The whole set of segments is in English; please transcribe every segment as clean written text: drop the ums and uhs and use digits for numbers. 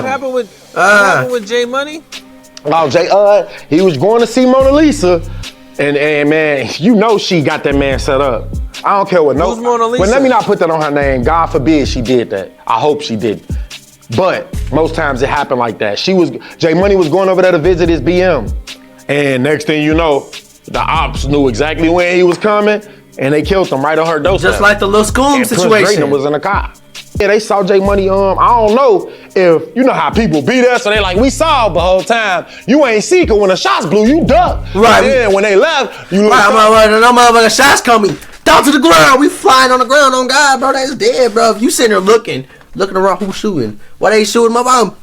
What happened with Jmoney? Oh, he was going to see Mona Lisa, and man, you know she got that man set up. I don't care what no. Who's Mona Lisa? Well, let me not put that on her name. God forbid she did that. I hope she didn't. But most times it happened like that. Jmoney was going over there to visit his BM, and next thing you know, the ops knew exactly when he was coming, and they killed him right on her doorstep. Just like the Lil Scoom situation. Prince was in the car. Yeah, they saw Jmoney. I don't know if you know how people be there, so they like, we saw the whole time. You ain't see, cause when the shots blew, you ducked. Right. And then when they left, you looked right. No motherfucking shots coming down to the ground. We flying on the ground. On God, bro, that's dead, bro. If you sitting there looking around, who's shooting? Why they shooting my mom?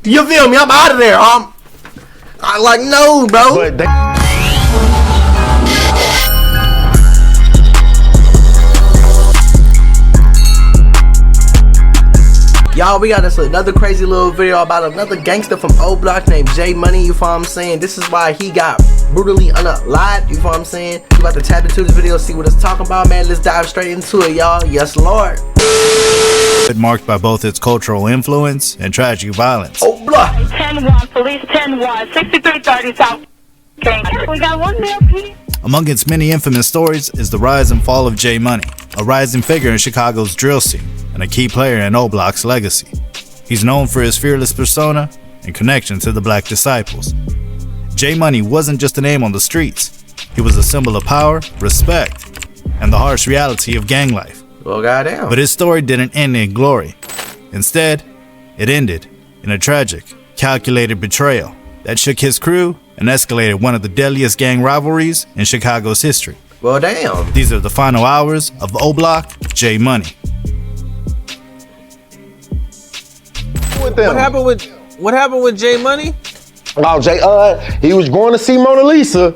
You feel me? I'm out of there. I like no, bro. But y'all, we got us another crazy little video about another gangster from O Block named Jmoney, you feel what I'm saying? This is why he got brutally unalived, you feel what I'm saying? We about to tap into this video, see what it's talking about, man. Let's dive straight into it, y'all. Yes, Lord. Marked by both its cultural influence and tragic violence. O Block. 10-1, police 10-1, 6330 South. We got one male, please. Among its many infamous stories is the rise and fall of Jmoney, a rising figure in Chicago's drill scene and a key player in O Block's legacy. He's known for his fearless persona and connection to the Black disciples. Jmoney wasn't just a name on the streets. He was a symbol of power, respect, and the harsh reality of gang life. Well, goddamn. But his story didn't end in glory. Instead, it ended in a tragic, calculated betrayal that shook his crew and escalated one of the deadliest gang rivalries in Chicago's history. Well, damn. These are the final hours of O Block, Jmoney. What happened with Jmoney? Oh, he was going to see Mona Lisa,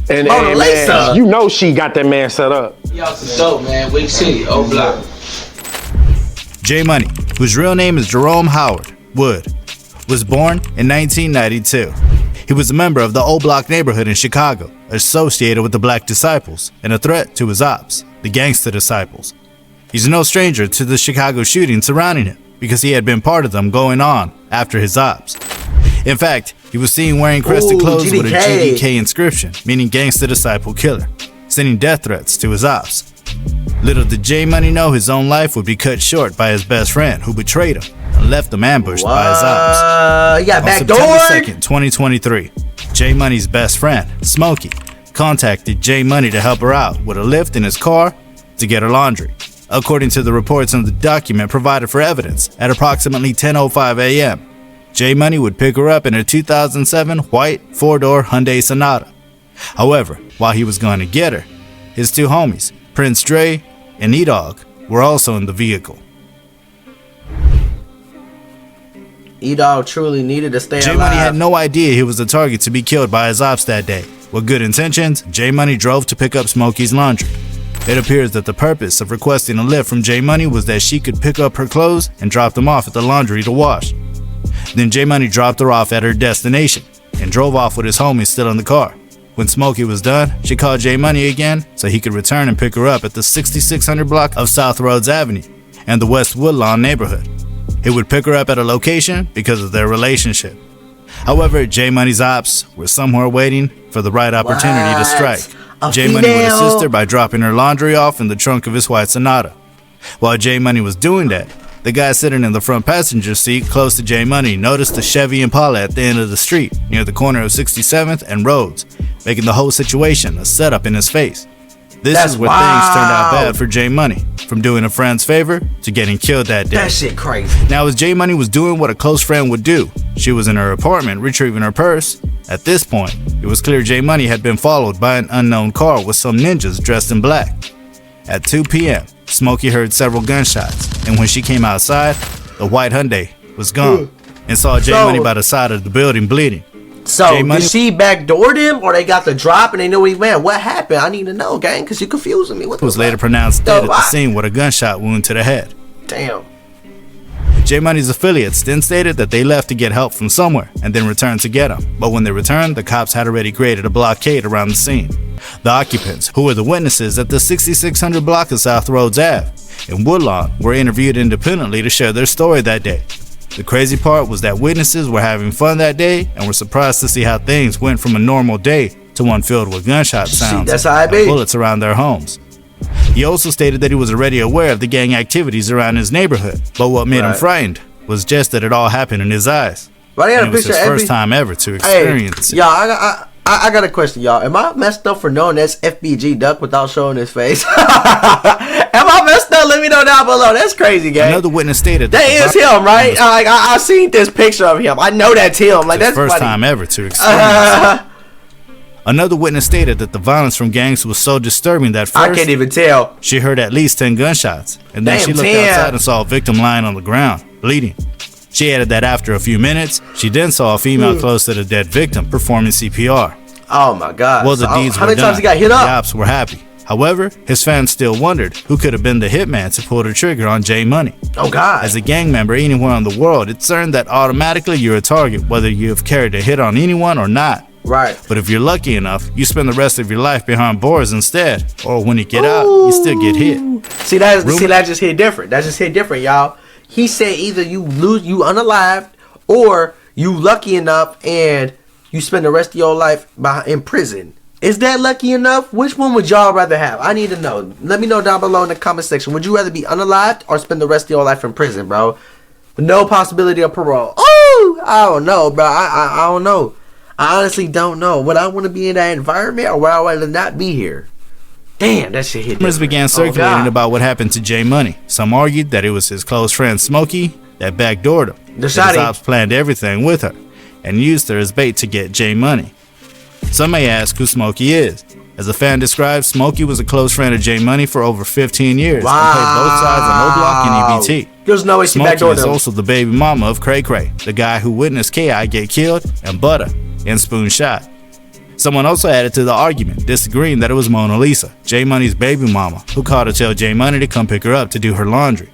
and man, you know she got that man set up. Y'all some dope, man. Wake City, O Block. Jmoney, whose real name is Jerome Howard Wood, was born in 1992. He was a member of the O Block neighborhood in Chicago, associated with the Black disciples and a threat to his ops, the Gangsta disciples. He's no stranger to the Chicago shootings surrounding him because he had been part of them going on after his ops. In fact, he was seen wearing crested clothes with a GDK inscription, meaning Gangsta Disciple Killer, sending death threats to his ops. Little did Jmoney know his own life would be cut short by his best friend who betrayed him and left him ambushed by his ops. You got backdoored? On September 2nd, 2023, Jmoney's best friend, Smokey, contacted Jmoney to help her out with a lift in his car to get her laundry. According to the reports on the document provided for evidence, at approximately 10:05 a.m., Jmoney would pick her up in her 2007 white four-door Hyundai Sonata. However, while he was going to get her, his two homies, Prince Dre and E-Dog, were also in the vehicle. E-Dog truly needed to stay alive. Jmoney had no idea he was the target to be killed by his ops that day. With good intentions, Jmoney drove to pick up Smokey's laundry. It appears that the purpose of requesting a lift from Jmoney was that she could pick up her clothes and drop them off at the laundry to wash. Then Jmoney dropped her off at her destination and drove off with his homies still in the car. When Smokey was done, she called Jmoney again so he could return and pick her up at the 6600 block of South Rhodes Avenue and the West Woodlawn neighborhood. He would pick her up at a location because of their relationship. However, Jmoney's ops were somewhere waiting for the right opportunity to strike. Jmoney would assist her by dropping her laundry off in the trunk of his white Sonata. While Jmoney was doing that, the guy sitting in the front passenger seat close to Jmoney noticed the Chevy Impala at the end of the street near the corner of 67th and Rhodes, making the whole situation a setup in his face. This is where things turned out bad for Jmoney, from doing a friend's favor to getting killed that day. That shit crazy. Now, as Jmoney was doing what a close friend would do, she was in her apartment retrieving her purse. At this point, it was clear Jmoney had been followed by an unknown car with some ninjas dressed in black. At 2 p.m., Smokey heard several gunshots, and when she came outside, the white Hyundai was gone and saw Jmoney by the side of the building bleeding. So, did she backdoored him, or they got the drop and they knew he went? What happened? I need to know, gang, because you're confusing me. What was later pronounced dead at the scene with a gunshot wound to the head. Damn. Jmoney's affiliates then stated that they left to get help from somewhere and then returned to get him. But when they returned, the cops had already created a blockade around the scene. The occupants, who were the witnesses at the 6600 block of South Rhodes Ave in Woodlawn, were interviewed independently to share their story that day. The crazy part was that witnesses were having fun that day and were surprised to see how things went from a normal day to one filled with gunshot sounds that's how I and be. bullets around their homes. He also stated that he was already aware of the gang activities around his neighborhood, but what made him frightened was just that it all happened in his eyes. Right, And it was his first time ever to experience it. Y'all, I got a question, y'all. Am I messed up for knowing that's FBG Duck without showing his face? Am I messed up? Let me know down below. That's crazy, gang. Another witness stated that is him, right? Like I seen this picture of him. I know that's him. Like that's first funny. time ever to experience it. Another witness stated that the violence from gangs was so disturbing that first I can't even tell. she heard at least 10 gunshots, and then she looked outside and saw a victim lying on the ground, bleeding. She added that after a few minutes, she then saw a female close to the dead victim performing CPR. Oh my God. Well, the deeds how were many done. times he got hit up? The ops were happy. However, his fans still wondered who could have been the hitman to pull the trigger on Jmoney. Oh God. As a gang member anywhere in the world, it's certain that automatically you're a target, whether you have carried a hit on anyone or not. Right. But if you're lucky enough, you spend the rest of your life behind bars instead, or when you get out, you still get hit. See that just hit different. That just hit different, y'all. He said either you lose, you unalived, or you lucky enough and you spend the rest of your life in prison. Is that lucky enough? Which one would y'all rather have? I need to know. Let me know down below in the comment section. Would you rather be unalived or spend the rest of your life in prison, bro? With no possibility of parole. Oh, I don't know, bro. I don't know. I honestly don't know. Would I want to be in that environment or would I rather not be here? Damn, that shit hit different. Rumors began circulating about what happened to Jmoney. Some argued that it was his close friend Smokey that backdoored him. The ops planned everything with her and used her as bait to get Jmoney. Some may ask who Smokey is. As a fan described, Smokey was a close friend of Jmoney for over 15 years and played both sides on O Block and EBT. There's no way she Smokey backdoored is him. also the baby mama of Cray Cray, the guy who witnessed K.I. get killed and Butter and Spoon shot. Someone also added to the argument, disagreeing that it was Mona Lisa, Jmoney's baby mama, who called to tell Jmoney to come pick her up to do her laundry.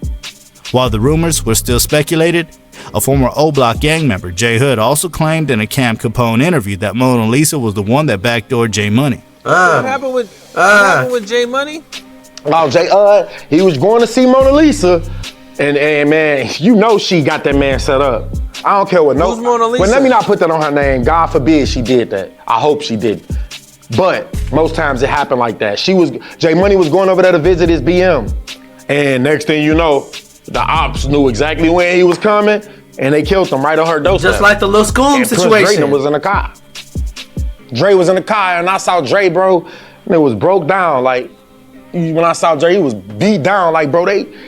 While the rumors were still speculated, a former O Block gang member, J Hood, also claimed in a Cam Capone interview that Mona Lisa was the one that backdoored Jmoney. What happened with Jmoney? Oh, he was going to see Mona Lisa, and man, you know she got that man set up. I don't care what Who's Mona Lisa? Well, let me not put that on her name. God forbid she did that. I hope she did. But most times it happened like that. Jmoney was going over there to visit his BM, and next thing you know, the ops knew exactly when he was coming, and they killed him right on her doorstep. Just like the Lil Scoom situation. Dre was in the car. Dre was in the car, and I saw Dre, bro, and it was broke down. Like, when I saw Dre, he was beat down. Like, bro,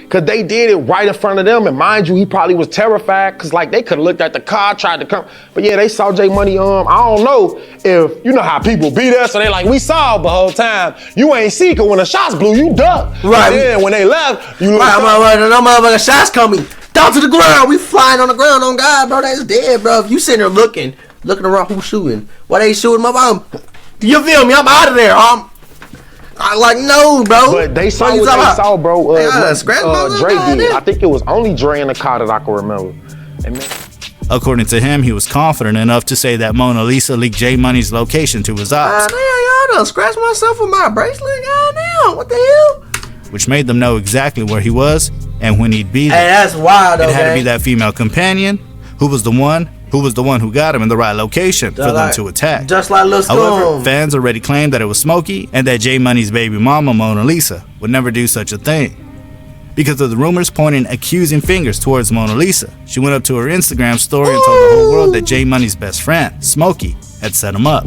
cause they did it right in front of them. And mind you, he probably was terrified, cause like they could have looked at the car, tried to come. But yeah, they saw Jmoney. I don't know if, you know how people be there, so they like, we saw the whole time. You ain't see, cause when the shots blew, you ducked. Right. And then when they left, you looked right, no motherfucking shots coming. Down to the ground. We flying on the ground on God, bro. That's dead, bro. If you sitting there looking around, who's shooting? Why they shooting my mom? You feel me? I'm out of there. I like, no, bro. But they saw what they saw, bro. Dre did. I think it was only Dre in the car that I can remember. According to him, he was confident enough to say that Mona Lisa leaked Jmoney's location to his ops. Damn, y'all done scratched myself with my bracelet. Goddamn, what the hell? Which made them know exactly where he was and when he'd be there. Hey, that's wild, though, It had to be that female companion who was the one who got him in the right location for them to attack. Just like Lil Scoom. However, fans already claimed that it was Smokey and that Jmoney's baby mama, Mona Lisa, would never do such a thing. Because of the rumors pointing accusing fingers towards Mona Lisa, she went up to her Instagram story and told the whole world that Jmoney's best friend, Smokey, had set him up.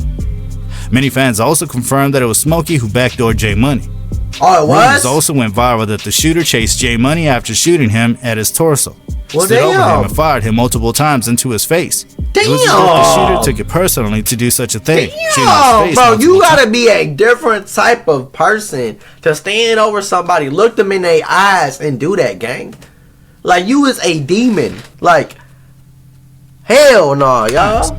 Many fans also confirmed that it was Smokey who backdoored Jmoney. Oh, it was? Rumors also went viral that the shooter chased Jmoney after shooting him at his torso. Well, stood over him and fired him multiple times into his face. Damn. It was as if the shooter took it personally to do such a thing. Damn, bro, you gotta be a different type of person to stand over somebody, look them in their eyes, and do that, gang. Like, you is a demon. Like, hell no, y'all.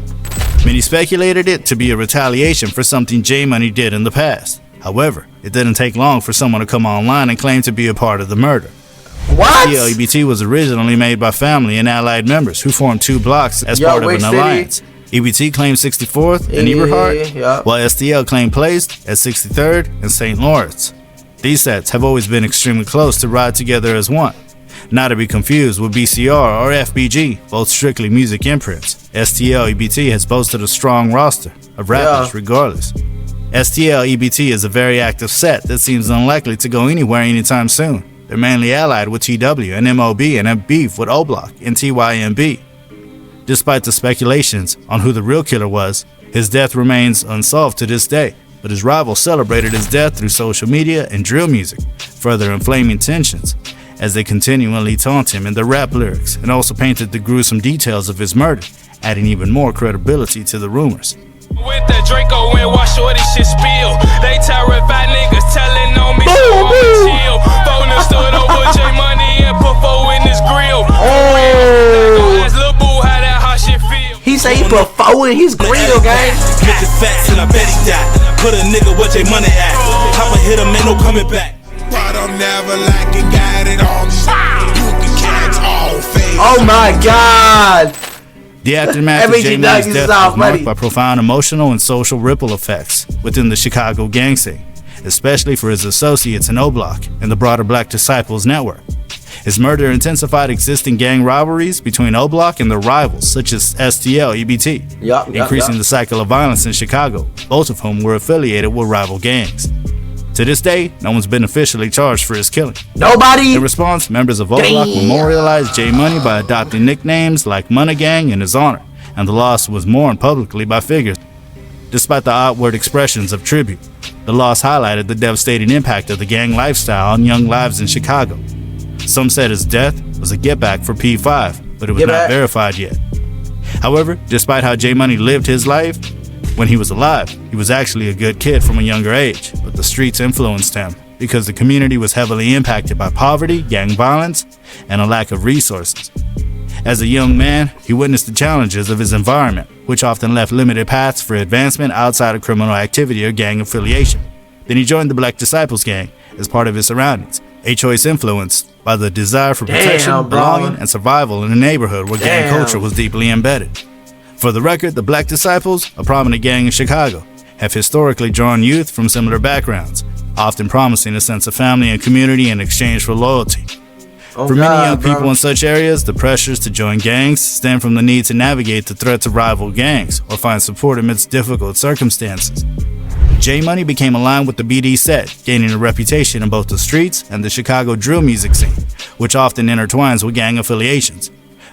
Many speculated it to be a retaliation for something Jmoney did in the past. However, it didn't take long for someone to come online and claim to be a part of the murder. What? EBT was originally made by family and allied members who formed two blocks as part of an alliance. EBT claimed 64th and Eberhard, while STL claimed placed at 63rd and St. Lawrence. These sets have always been extremely close to ride together as one, Not to be confused with BCR or FBG, both strictly music imprints. STL EBT has boasted a strong roster of rappers regardless. STL EBT is a very active set that seems unlikely to go anywhere anytime soon. They're mainly allied with TW and MOB and have beef with O-Block and TYMB. Despite the speculations on who the real killer was, his death remains unsolved to this day, but his rival celebrated his death through social media and drill music, further inflaming tensions as they continually taunt him in their rap lyrics, and also painted the gruesome details of his murder, adding even more credibility to the rumors. With that Draco and watch shorty shit spill. They terrified niggas telling on me, so I'ma chill. Phone stood over Jmoney and put four in his grill. Ask Lil Boo how that hot shit feel. He say he put 4 in his grill, gang. Niggas fast and I bet he died. Put a nigga where Jmoney at. Papa hit him, ain't no coming back. But I'm never lacking, got it on. You can catch all fame. Oh my God. The aftermath of FBG Jmoney's is death off, was marked buddy. by profound emotional and social ripple effects within the Chicago gang scene, especially for his associates in O-Block and the broader Black Disciples network. His murder intensified existing gang rivalries between O-Block and their rivals, such as STL EBT, increasing the cycle of violence in Chicago, both of whom were affiliated with rival gangs. To this day, no one's been officially charged for his killing. Nobody. In response, members of O-Block memorialized Jmoney by adopting nicknames like Money Gang in his honor, and the loss was mourned publicly by figures. Despite the outward expressions of tribute, the loss highlighted the devastating impact of the gang lifestyle on young lives in Chicago. Some said his death was a get-back for P5, but it was not verified yet. However, despite how Jmoney lived his life, when he was alive, he was actually a good kid from a younger age, but the streets influenced him because the community was heavily impacted by poverty, gang violence, and a lack of resources. As a young man, he witnessed the challenges of his environment, which often left limited paths for advancement outside of criminal activity or gang affiliation. Then he joined the Black Disciples gang as part of his surroundings, a choice influenced by the desire for protection, belonging, and survival in a neighborhood where gang culture was deeply embedded. For the record, the Black Disciples, a prominent gang in Chicago, have historically drawn youth from similar backgrounds, often promising a sense of family and community in exchange for loyalty. For many young people in such areas, the pressures to join gangs stem from the need to navigate the threats of rival gangs or find support amidst difficult circumstances. Jmoney became aligned with the BD set, gaining a reputation in both the streets and the Chicago drill music scene, which often intertwines with gang affiliations.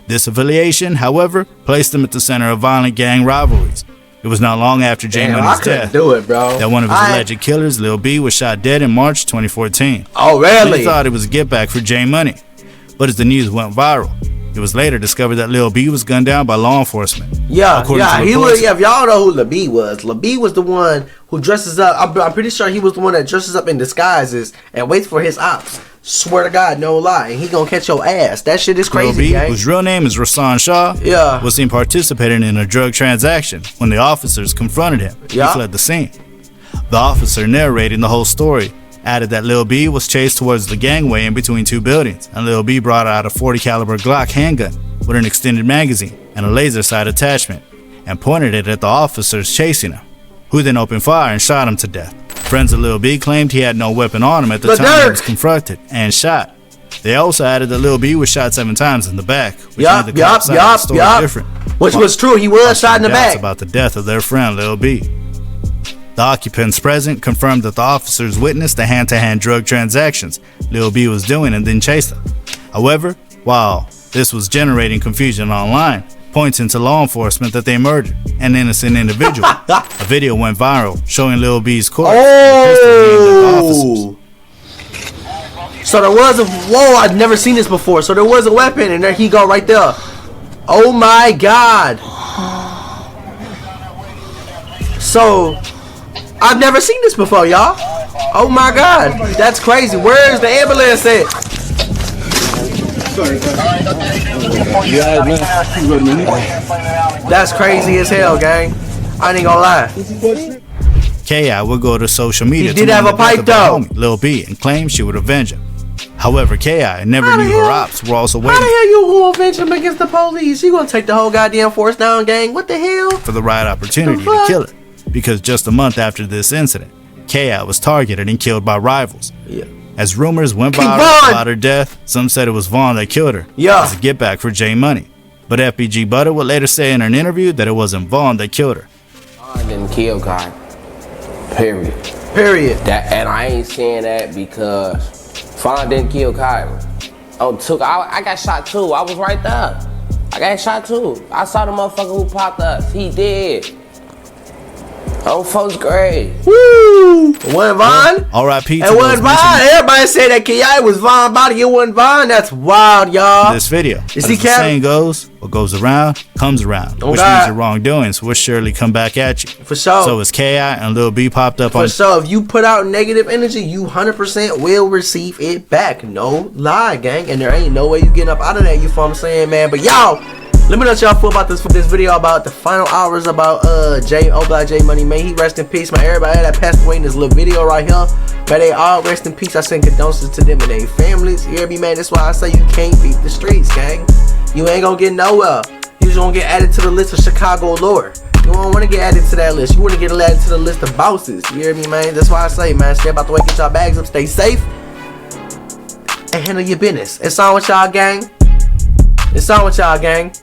This affiliation, however, placed him at the center of violent gang rivalries. It was not long after Jmoney's death that one of his alleged killers, Lil B, was shot dead in March 2014. Oh, really? He thought it was a get-back for Jmoney, but as the news went viral, it was later discovered that Lil B was gunned down by law enforcement. He was. If y'all know who Lil B was, Lil B was the one who dresses up. I'm pretty sure he was the one that dresses up in disguises and waits for his ops. Swear to God, no lie, and he gonna catch your ass. That shit is crazy, Lil B, whose real name is Rasan Shaw, was seen participating in a drug transaction when the officers confronted him. He fled the scene. The officer narrating the whole story added that Lil B was chased towards the gangway in between two buildings, and Lil B brought out a .40 caliber Glock handgun with an extended magazine and a laser sight attachment and pointed it at the officers chasing him, who then opened fire and shot him to death. Friends of Lil B claimed he had no weapon on him at the time he was confronted and shot. They also added that Lil B was shot 7 times in the back, which made the cops' side of the story different. Which was true, he was shot in the back. About the death of their friend Lil B. The occupants present confirmed that the officers witnessed the hand-to-hand drug transactions Lil B was doing and then chased them. However, while this was generating confusion online, pointing to law enforcement that they murdered an innocent individual, a video went viral showing Lil B's corpse. So there was a I'd never seen this before. So there was a weapon, and there he go right there. Oh my God. So I've never seen this before, y'all. Oh my God, that's crazy. Where's the ambulance at? That's crazy as hell, gang. I ain't gonna lie. K.I. would go to social media He did have a pipe though, Lil B, and claimed she would avenge him. However, K.I. never knew her ops were also waiting. How the hell you gonna avenge him against the police? You gonna take the whole goddamn force down, gang? What the hell? For the right opportunity to kill her, because just a month after this incident, K.I. was targeted and killed by rivals. As rumors went viral about her death, some said it was Vaughn that killed her as a get back for J Money. But FBG Butter would later say in an interview that it wasn't Vaughn that killed her. I didn't kill God. Period. And I ain't saying that because Vaughn didn't kill Kyrie. I got shot too. I was right there. I got shot too. I saw the motherfucker who popped us. He did. On 1st grade. Woo! It wasn't Vaughn? R.I.P. It wasn't Vaughn. Everybody said that K.I. was Vaughn body. It wasn't Vaughn. That's wild, y'all. This video. You see, the saying goes, what goes around comes around. Which means your wrongdoings will surely come back at you. For sure. So as K.I. and Lil B popped up on. For sure. If you put out negative energy, you 100% will receive it back. No lie, gang. And there ain't no way you getting up out of that. You feel what I'm saying, man? But y'all, let me know what y'all feel about this video about the final hours about J Money, man. He rest in peace, man. Everybody that passed away in this little video right here, man, they all rest in peace. I send condolences to them and their families. You hear me, man? That's why I say you can't beat the streets, gang. You ain't gonna get nowhere. You just gonna get added to the list of Chicago lore. You don't want to get added to that list. You want to get added to the list of bosses. You hear me, man? That's why I say, man, stay about the way, get y'all bags up, stay safe, and handle your business. It's on with y'all, gang. It's on with y'all, gang.